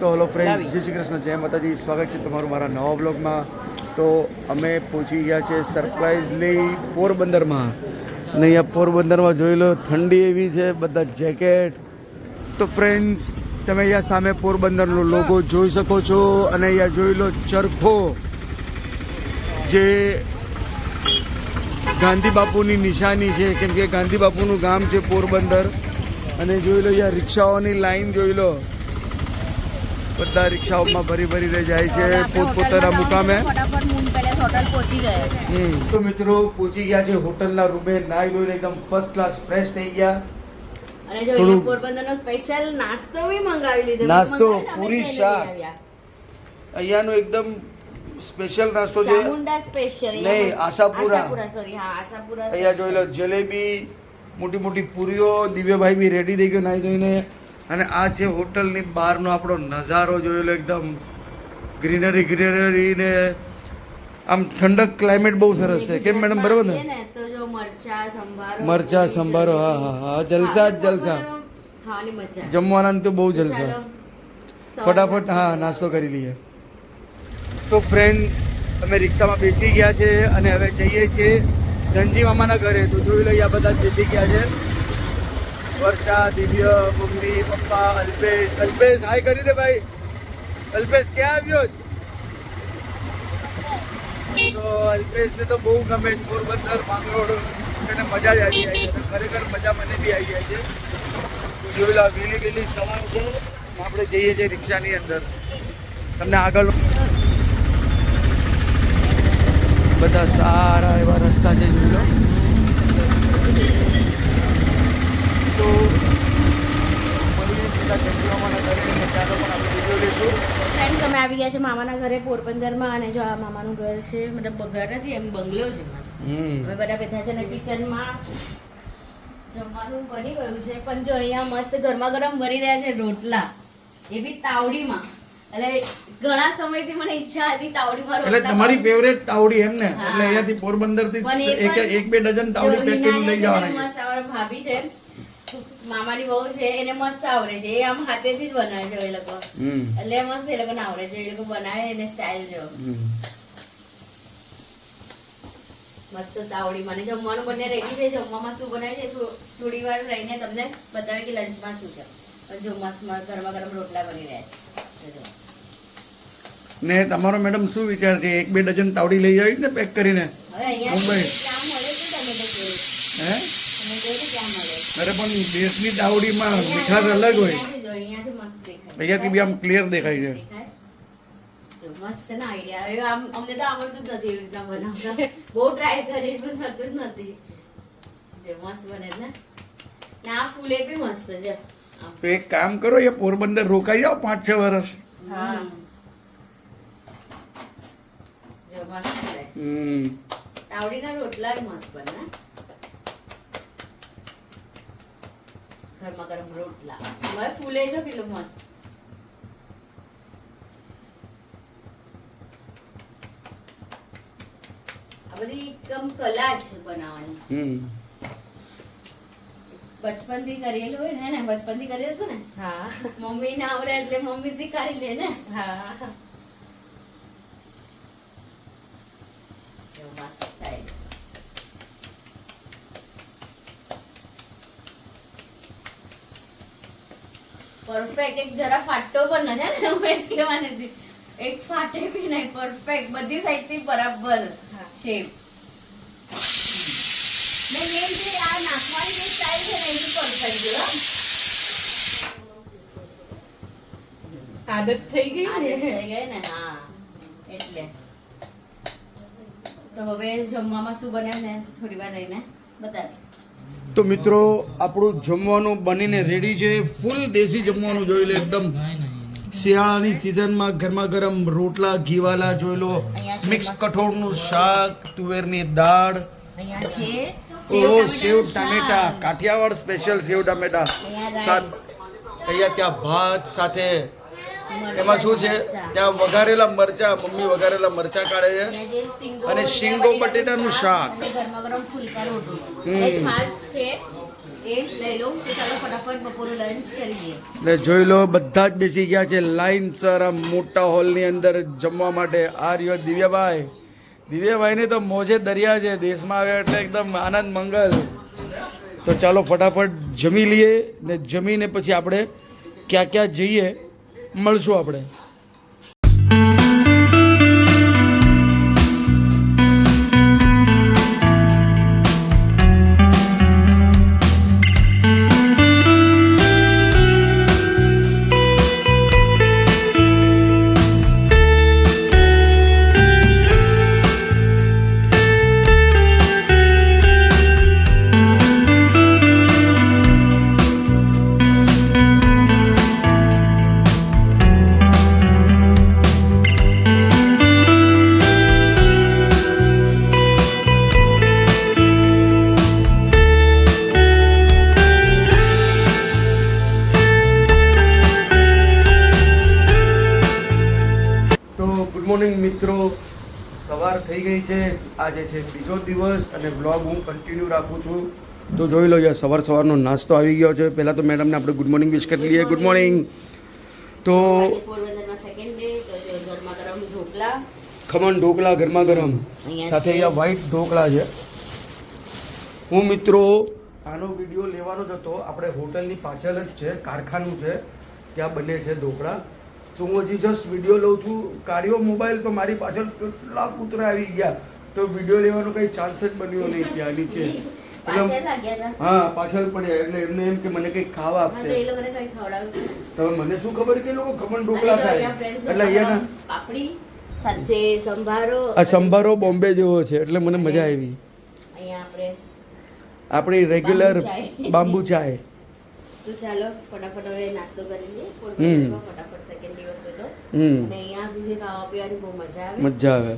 તો hello friend, જય શ્રી કૃષ્ણ, જય માતાજી. સ્વાગત છે તમારું મારા નવા બ્લોગમાં. તો અમે પહોંચી ગયા છે સરપ્રાઇઝલી પોરબંદરમાં. અને અહીંયા પોરબંદરમાં જોઈ લો, ઠંડી એવી છે, બધા જેકેટ. તો ફ્રેન્ડ્સ, તમે અહીંયા સામે પોરબંદરનો લોગો જોઈ શકો છો. અને અહીંયા જોઈ લો ચરખો, જે ગાંધી બાપુની નિશાની છે, કેમ કે ગાંધી બાપુનું ગામ છે પોરબંદર. અને જોઈ લો અહીંયા રિક્ષાઓની લાઈન જોઈ લો, બધા રિક્ષાઓમાં ભરી જાય છે પોતપોતાના મુકામે. તો મિત્રો પહોંચી ગયા છે હોટલના રૂમે, નાઈ ધોઈને એકદમ ફર્સ્ટ ક્લાસ ફ્રેશ થઈ ગયા. અને જો અહીંયા પોરબંદરનો સ્પેશિયલ નાસ્તો બી મંગાવી લીધો. નાસ્તો પૂરી શાક અહીંયાનો એકદમ સ્પેશિયલ નાસ્તો છે. ચામુંડા સ્પેશિયલ નહીં, આશાપુરા. સોરી, હા, આશાપુરા. અહીંયા જોઈ લો જલેબી, મોટી મોટી પૂરીઓ. દિવ્યભાઈ બી રેડી થઈ ગયો નાઈ ધોઈને. અને આ છે હોટલની બહારનો આપણો નજારો જોઈ લો, એકદમ ગ્રીનરી ને આમ ઠંડક, ક્લાઇમેટ બહુ સરસ છે. કેમ મેડમ, બરોબર ને? તો જો મરચા સંભારો, હા, જલસા જ જલસા. ખાવાની મજા, જમવાના તો બહુ જલસા. ફટાફટ હા નાસ્તો કરી લઈએ. તો ફ્રેન્ડ્સ, અમે રિક્ષામાં બેસી ગયા છે અને હવે જઈએ છીએ ધનજી મામાના ઘરે. તો જોઈ લઈએ, આ બધા બેસી ગયા છે. વર્ષા, દિવ્ય, મમ્મી, પપ્પા, અલ્પેશ. હાય કરી દે ભાઈ. અલ્પેશ ક્યાં આવ્યો? તો અલ્પેશને તો બહુ ગમે પોરબંદર, માંગરોળ, એને મજા જ આવી જાય છે. ખરેખર મજા મને બી આવી જાય છે. જોઈ લો, વહેલી સવાર છે, આપણે જઈએ છીએ રિક્ષાની અંદર. તમને આગળ બધા સારા એવા રસ્તા છે, જોઈ લો. તો ફ્રેન્ડ્સ, અમે આવી ગયા છે મામાના ઘરે પોરબંદરમાં. અને જો આ મામાનું ઘર છે, મતલબ ઘર નથી, એમ બંગલો છે મસ્ત. અમે બધા બેઠા છે ને કિચનમાં જમવાનું બની ગયું છે. પણ જો અહીંયા મસ્ત ગરમા ગરમ બની રહ્યા છે રોટલા, એ બી તાવડીમાં. એટલે ઘણા સમયથી મને ઈચ્છા હતી તાવડીમાં રોટલા. એટલે તમારી ફેવરેટ તાવડી એમ ને? એટલે અહીંયાથી પોરબંદર થી એક બે ડઝન તાવડી પેક કરીને લઈ જવાના. મસ્ત અમારા ભાભી છે, મામાની બહુ છે, એને મસ્ત આવડે છે. એ આમ હાથેથી જ બનાવે છે એ લોકો. એટલે મસ્ત એ લોકોને આવડે છે. એ લોકો બનાવે એને સ્ટાઇલ જો મસ્ત તાવડી. મને જમવાનું બંને રેડી છે. જમવામાં શું બનાવે છે થોડી વાર રહીને તમને બતાવે કે લંચમાં શું છે. જો મસ્ત ગરમા ગરમ રોટલા બની રહ્યા છે. ને તમારો મેડમ શું વિચાર છે? એક બે ડઝન તાવડી લઈ આવી ને પેક કરીને હવે અહીંયા મુંબઈ? ક્યાં મળે છે તમે તો જોયું? હે? તમે જોયું ક્યાં મળે? અરે પણ દેશની તાવડીમાં મીઠાશ અલગ હોય. અહીંયાથી મસ્ત દેખાય. અહીંયાથી બી આમ ક્લિયર દેખાય છે. જો મસ્ત છે ને આઈડિયા. હવે અમને તો આવડતું જ નથી એવી રીતના બનાવતા. બહુ ટ્રાય કરી પણ થતું જ નથી. જો મસ્ત બને છે ને આ ફૂલે બી મસ્ત છે. તો એક કામ કરો, એ પોરબંદર રોકાઈ જાઓ 5-6 વર્ષ. હા, જો મસ્ત છે. તાવડીના રોટલા જ મસ્ત બને. ગરમા ગરમ રોટલા હવે ફૂલે જો કેટલું મસ્ત. આ બધી એકદમ કલા છે બનાવવાની. બચપન થી કરેલું હોય ને, બચપન થી કરી હશે ને. હા, મમ્મી ને આવડે એટલે મમ્મી શીખવાડી લે ને. હા, મસ્ત થાય. પરફેક્ટ. એક જરા ફાટતો પણ નથી ને, હું જ કહેવાની હતી. એક ફાટે બી નહીં, પરફેક્ટ બધી સાઈડ થી બરાબર શેપ. આ નાખવાની જે સ્ટાઈલ છે ને એ બી પરફેક્ટ છે. આદત થઈ ગઈ ને. હા, એટલે તો હવે જમવામાં શું બને ને થોડી વાર રહીને બતાવે. તો મિત્રો, આપણું જમવાનું બનીને રેડી છે. ફૂલ દેશી જમવાનું જોઈ લો, એકદમ શિયાળાની સિઝનમાં ગરમા ગરમ રોટલા, ઘીવાલા જોઈ લો, મિક્સ કઠોળનું શાક, તુવેરની દાળ, અહીંયા છે સેવ ટામેટા, કાઠિયાવાડ સ્પેશિયલ સેવ ટામેટા. અહીંયા ત્યાં ભાત સાથે એમાં શું છે, ત્યાં વઘારેલા મરચા, મમ્મી વઘારેલા મરચા કાઢે છે, અને શીંગો બટેટાનું શાક. ગરમા ગરમ ફુલકા રોટલી, છાશ છે, એ લઈ લઉં તો ચાલો ફટાફટ બપોરનું લંચ કરી દઈએ. એટલે જોઈ લો બધા જ બેસી ગયા છે લાઈનસર આ મોટા હોલની અંદર જમવા માટે. આ રહ્યો દિવ્યાભાઈ. દિવ્યાભાઈને તો મોજે દરિયા છે, દેશમાં આવ્યા એટલે એકદમ આનંદ મંગલ. તો ચાલો ફટાફટ જમી લઈએ ને જમીને પછી આપણે ક્યાં ક્યાં જઈએ મળશું આપણે. મોર્નિંગ મિત્રો, સવાર થઈ ગઈ છે. આજે છે બીજો દિવસ અને વ્લોગ હું કન્ટિન્યુ રાખું છું. તો જોઈ લો યાર, સવારનો નાસ્તો આવી ગયો છે. પહેલાં તો મેડમને આપણે ગુડ મોર્નિંગ વિશ કરી લઈએ. Good morning. તો આજે પોરબંદરમાં સેકન્ડ ડે, તો જો ગરમા ગરમ ઢોકળા, ખમણ ઢોકળા ગરમા ગરમ, અહીંયા સાથે છે. અહીંયા વ્હાઈટ ઢોકળા છે. હું મિત્રો આનો વિડીયો લેવાનો જ હતો. આપણે હોટલની પાછળ જ છે, કારખાનું છે, ત્યાં બને છે ઢોકળા. તો હું હજી જસ્ટ વિડીયો લઉં છું. કાઢ્યો મોબાઈલ તો મારી પાછળ કેટલા કૂતરા આવી ગયા. તો વિડીયો લેવાનો કંઈ ચાન્સ જ બન્યો નહીં ત્યાં નીચે. પાછળ લાગ્યા હતા. હા, પાછળ પડ્યા એટલે એમને એમ કે મને કંઈક ખાવા હા, તો આપશે. એ લોકોને કંઈ ખવડાવ્યું. તો મને શું ખબર કે એ લોકો ખમણ ઢોકળા ખાય. એટલે અહીંયાના પાપડી સાથે સંભારો, આ સંભારો બોમ્બે જેવો છે એટલે મને મજા આવી. અહીંયા આપણે આપણી રેગ્યુલર બાંબુ ચાય. બાંબુ ચાય. તો ચાલો ફટાફટ હવે નાસ્તો કરી લઈએ. પોરબંદરમાં ફટાફટ સેકન્ડ દિવસ હતો હમ અને અહીંયા સુધી ખાવા પીવાની બહુ મજા આવે. મજા આવે.